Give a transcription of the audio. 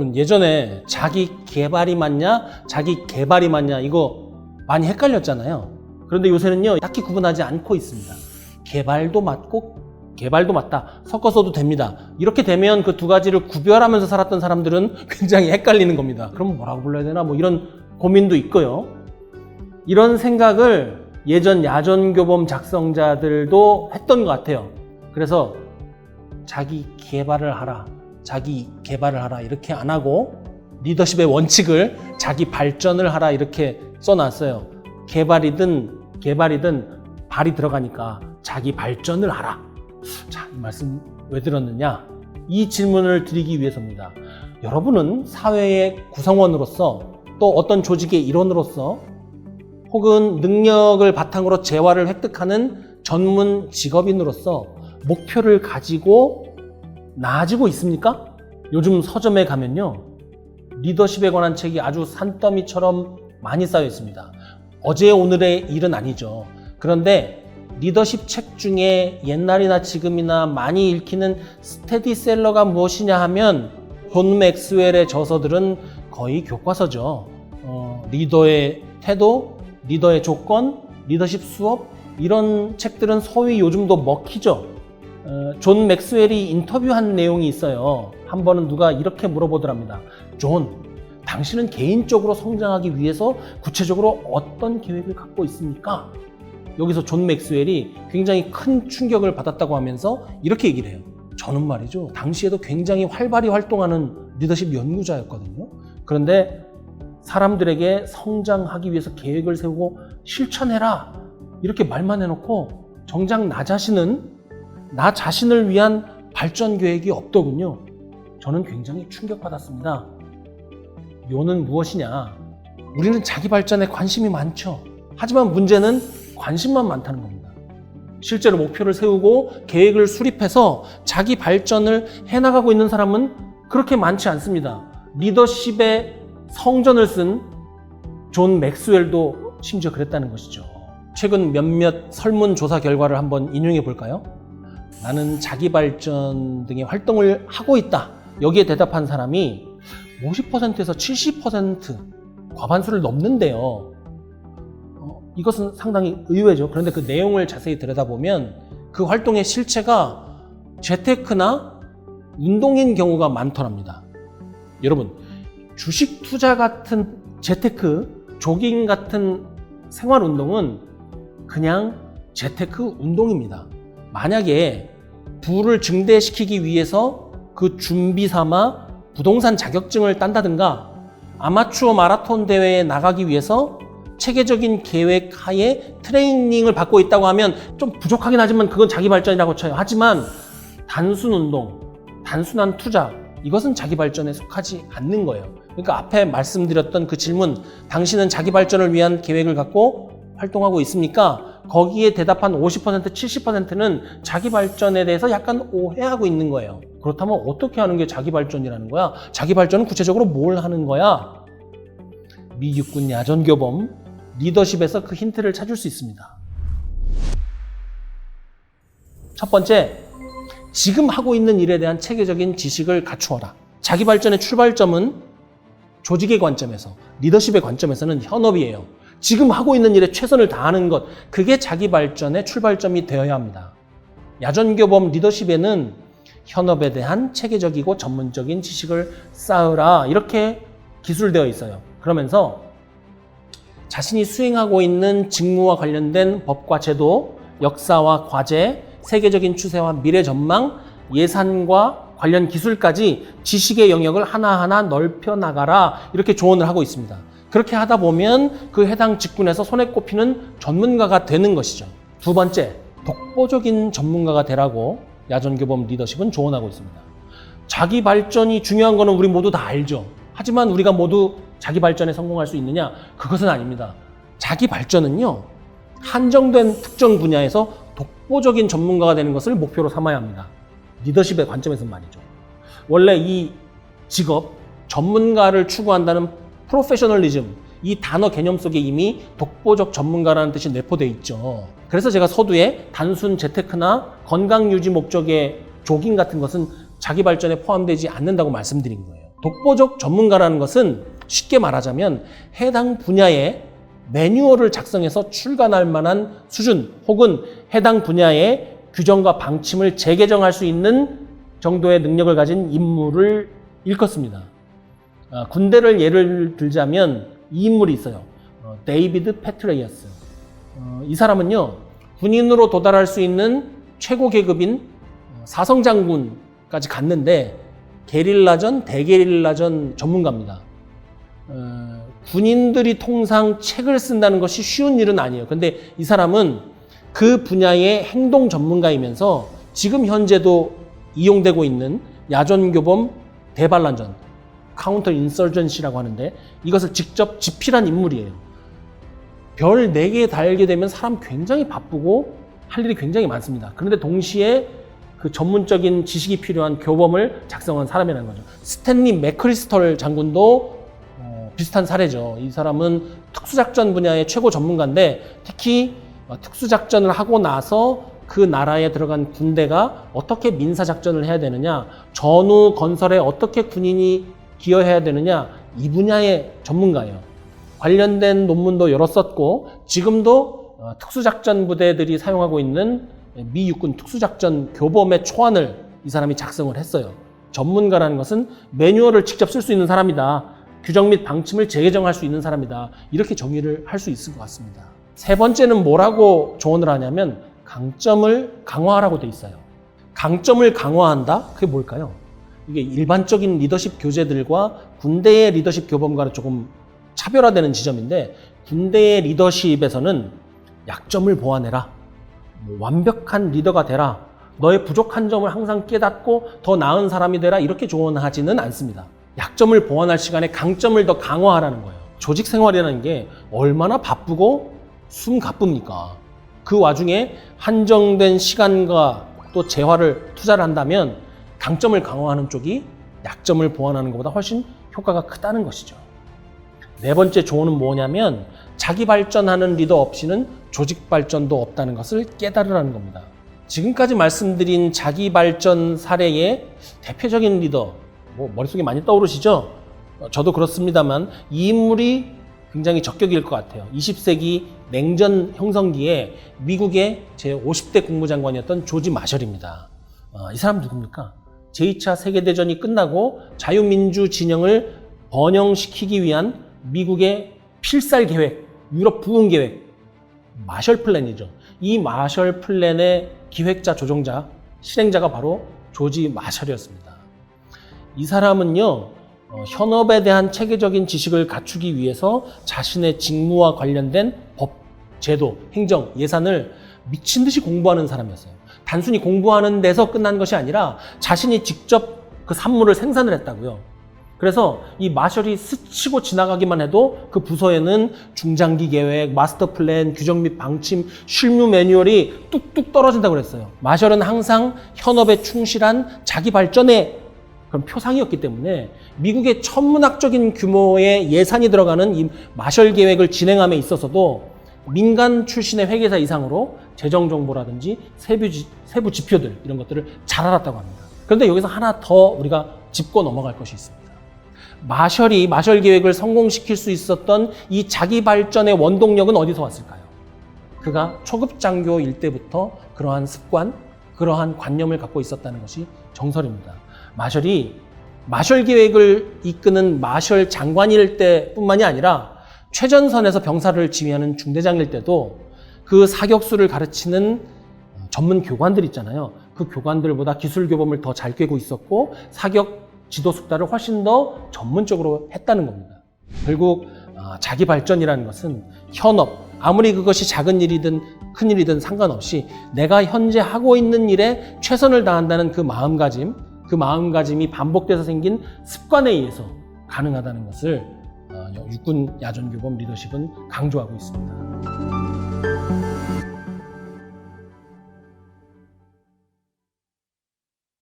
여러분, 예전에 자기 개발이 맞냐 자기 개발이 맞냐 이거 많이 헷갈렸잖아요. 그런데 요새는요 딱히 구분하지 않고 있습니다. 개발도 맞고 개발도 맞다, 섞어서도 됩니다. 이렇게 되면 그 두 가지를 구별하면서 살았던 사람들은 굉장히 헷갈리는 겁니다. 그럼 뭐라고 불러야 되나 뭐 이런 고민도 있고요. 이런 생각을 예전 야전교범 작성자들도 했던 것 같아요. 그래서 자기 개발을 하라, 자기 개발을 하라 이렇게 안 하고 리더십의 원칙을 자기 발전을 하라 이렇게 써놨어요. 개발이든 발이 들어가니까 자기 발전을 하라. 자, 이 말씀 왜 들었느냐? 이 질문을 드리기 위해서입니다. 여러분은 사회의 구성원으로서 또 어떤 조직의 일원으로서 혹은 능력을 바탕으로 재화를 획득하는 전문 직업인으로서 목표를 가지고 나아지고 있습니까? 요즘 서점에 가면요 리더십에 관한 책이 아주 산더미처럼 많이 쌓여 있습니다. 어제 오늘의 일은 아니죠. 그런데 리더십 책 중에 옛날이나 지금이나 많이 읽히는 스테디셀러가 무엇이냐 하면 존 맥스웰의 저서들은 거의 교과서죠. 리더의 태도, 리더의 조건, 리더십 수업 이런 책들은 소위 요즘도 먹히죠. 존 맥스웰이 인터뷰한 내용이 있어요. 한 번은 누가 이렇게 물어보더랍니다. 존, 당신은 개인적으로 성장하기 위해서 구체적으로 어떤 계획을 갖고 있습니까? 여기서 존 맥스웰이 굉장히 큰 충격을 받았다고 하면서 이렇게 얘기를 해요. 저는 말이죠, 당시에도 굉장히 활발히 활동하는 리더십 연구자였거든요. 그런데 사람들에게 성장하기 위해서 계획을 세우고 실천해라 이렇게 말만 해놓고 정작 나 자신을 위한 발전 계획이 없더군요. 저는 굉장히 충격받았습니다. 요는 무엇이냐? 우리는 자기 발전에 관심이 많죠. 하지만 문제는 관심만 많다는 겁니다. 실제로 목표를 세우고 계획을 수립해서 자기 발전을 해나가고 있는 사람은 그렇게 많지 않습니다. 리더십의 성전을 쓴 존 맥스웰도 심지어 그랬다는 것이죠. 최근 몇몇 설문조사 결과를 한번 인용해 볼까요? 나는 자기 발전 등의 활동을 하고 있다. 여기에 대답한 사람이 50%에서 70% 과반수를 넘는데요. 이것은 상당히 의외죠. 그런데 그 내용을 자세히 들여다보면 그 활동의 실체가 재테크나 운동인 경우가 많더랍니다. 여러분, 주식 투자 같은 재테크, 조깅 같은 생활 운동은 그냥 재테크 운동입니다. 만약에 부를 증대시키기 위해서 그 준비 삼아 부동산 자격증을 딴다든가 아마추어 마라톤 대회에 나가기 위해서 체계적인 계획 하에 트레이닝을 받고 있다고 하면 좀 부족하긴 하지만 그건 자기 발전이라고 쳐요. 하지만 단순 운동, 단순한 투자, 이것은 자기 발전에 속하지 않는 거예요. 그러니까 앞에 말씀드렸던 그 질문, 당신은 자기 발전을 위한 계획을 갖고 활동하고 있습니까? 거기에 대답한 50%, 70%는 자기 발전에 대해서 약간 오해하고 있는 거예요. 그렇다면 어떻게 하는 게 자기 발전이라는 거야? 자기 발전은 구체적으로 뭘 하는 거야? 미 육군 야전교범 리더십에서 그 힌트를 찾을 수 있습니다. 첫 번째, 지금 하고 있는 일에 대한 체계적인 지식을 갖추어라. 자기 발전의 출발점은 조직의 관점에서, 리더십의 관점에서는 현업이에요. 지금 하고 있는 일에 최선을 다하는 것, 그게 자기 발전의 출발점이 되어야 합니다. 야전교범 리더십에는 현업에 대한 체계적이고 전문적인 지식을 쌓으라 이렇게 기술되어 있어요. 그러면서 자신이 수행하고 있는 직무와 관련된 법과 제도, 역사와 과제, 세계적인 추세와 미래 전망, 예산과 관련 기술까지 지식의 영역을 하나하나 넓혀 나가라 이렇게 조언을 하고 있습니다. 그렇게 하다 보면 그 해당 직군에서 손에 꼽히는 전문가가 되는 것이죠. 두 번째, 독보적인 전문가가 되라고 야전교범 리더십은 조언하고 있습니다. 자기 발전이 중요한 거는 우리 모두 다 알죠. 하지만 우리가 모두 자기 발전에 성공할 수 있느냐? 그것은 아닙니다. 자기 발전은요, 한정된 특정 분야에서 독보적인 전문가가 되는 것을 목표로 삼아야 합니다. 리더십의 관점에서 말이죠. 원래 이 직업, 전문가를 추구한다는 프로페셔널리즘, 이 단어 개념 속에 이미 독보적 전문가라는 뜻이 내포되어 있죠. 그래서 제가 서두에 단순 재테크나 건강 유지 목적의 조깅 같은 것은 자기 발전에 포함되지 않는다고 말씀드린 거예요. 독보적 전문가라는 것은 쉽게 말하자면 해당 분야의 매뉴얼을 작성해서 출간할 만한 수준 혹은 해당 분야의 규정과 방침을 재개정할 수 있는 정도의 능력을 가진 인물을 일컫습니다. 군대를 예를 들자면 이 인물이 있어요. 데이비드 페트레이어스. 이 사람은요, 군인으로 도달할 수 있는 최고 계급인 사성장군까지 갔는데 게릴라전, 대게릴라전 전문가입니다. 군인들이 통상 책을 쓴다는 것이 쉬운 일은 아니에요. 근데 이 사람은 그 분야의 행동 전문가이면서 지금 현재도 이용되고 있는 야전교범 대반란전, 카운터 인서전시라고 하는데 이것을 직접 집필한 인물이에요. 별 4개 달게 되면 사람 굉장히 바쁘고 할 일이 굉장히 많습니다. 그런데 동시에 그 전문적인 지식이 필요한 교범을 작성한 사람이라는 거죠. 스탠리 맥크리스털 장군도 비슷한 사례죠. 이 사람은 특수작전 분야의 최고 전문가인데 특히 특수작전을 하고 나서 그 나라에 들어간 군대가 어떻게 민사작전을 해야 되느냐, 전후 건설에 어떻게 군인이 기여해야 되느냐, 이 분야의 전문가예요. 관련된 논문도 여러 썼고 지금도 특수작전 부대들이 사용하고 있는 미 육군 특수작전 교범의 초안을 이 사람이 작성을 했어요. 전문가라는 것은 매뉴얼을 직접 쓸 수 있는 사람이다. 규정 및 방침을 재개정할 수 있는 사람이다. 이렇게 정의를 할 수 있을 것 같습니다. 세 번째는 뭐라고 조언을 하냐면 강점을 강화하라고 돼 있어요. 강점을 강화한다? 그게 뭘까요? 이게 일반적인 리더십 교재들과 군대의 리더십 교범과는 조금 차별화되는 지점인데 군대의 리더십에서는 약점을 보완해라. 완벽한 리더가 되라. 너의 부족한 점을 항상 깨닫고 더 나은 사람이 되라. 이렇게 조언하지는 않습니다. 약점을 보완할 시간에 강점을 더 강화하라는 거예요. 조직 생활이라는 게 얼마나 바쁘고 숨가쁩니까? 그 와중에 한정된 시간과 또 재화를 투자를 한다면 강점을 강화하는 쪽이 약점을 보완하는 것보다 훨씬 효과가 크다는 것이죠. 네 번째 조언은 뭐냐면 자기 발전하는 리더 없이는 조직 발전도 없다는 것을 깨달으라는 겁니다. 지금까지 말씀드린 자기 발전 사례의 대표적인 리더, 머릿속에 많이 떠오르시죠? 저도 그렇습니다만 이 인물이 굉장히 적격일 것 같아요. 20세기 냉전 형성기에 미국의 제50대 국무장관이었던 조지 마셜입니다. 이 사람 누굽니까? 제2차 세계대전이 끝나고 자유민주 진영을 번영시키기 위한 미국의 필살 계획, 유럽 부흥 계획, 마셜 플랜이죠. 이 마셜 플랜의 기획자, 조정자, 실행자가 바로 조지 마셜이었습니다. 이 사람은요, 현업에 대한 체계적인 지식을 갖추기 위해서 자신의 직무와 관련된 법, 제도, 행정, 예산을 미친 듯이 공부하는 사람이었어요. 단순히 공부하는 데서 끝난 것이 아니라 자신이 직접 그 산물을 생산을 했다고요. 그래서 이 마셜이 스치고 지나가기만 해도 그 부서에는 중장기 계획, 마스터 플랜, 규정 및 방침, 실무 매뉴얼이 뚝뚝 떨어진다고 그랬어요. 마셜은 항상 현업에 충실한 자기 발전의 그런 표상이었기 때문에 미국의 천문학적인 규모의 예산이 들어가는 이 마셜 계획을 진행함에 있어서도 민간 출신의 회계사 이상으로 재정 정보라든지 세부 지표들 이런 것들을 잘 알았다고 합니다. 그런데 여기서 하나 더 우리가 짚고 넘어갈 것이 있습니다. 마셜이 마셜 계획을 성공시킬 수 있었던 이 자기 발전의 원동력은 어디서 왔을까요? 그가 초급 장교일 때부터 그러한 습관, 그러한 관념을 갖고 있었다는 것이 정설입니다. 마셜이 마셜 계획을 이끄는 마셜 장관일 때뿐만이 아니라 최전선에서 병사를 지휘하는 중대장일 때도 그 사격수를 가르치는 전문 교관들 있잖아요. 그 교관들보다 기술 교범을 더 잘 꿰고 있었고 사격 지도 숙달을 훨씬 더 전문적으로 했다는 겁니다. 결국 자기 발전이라는 것은 현업, 아무리 그것이 작은 일이든 큰 일이든 상관없이 내가 현재 하고 있는 일에 최선을 다한다는 그 마음가짐이 반복돼서 생긴 습관에 의해서 가능하다는 것을 육군 야전교범 리더십은 강조하고 있습니다.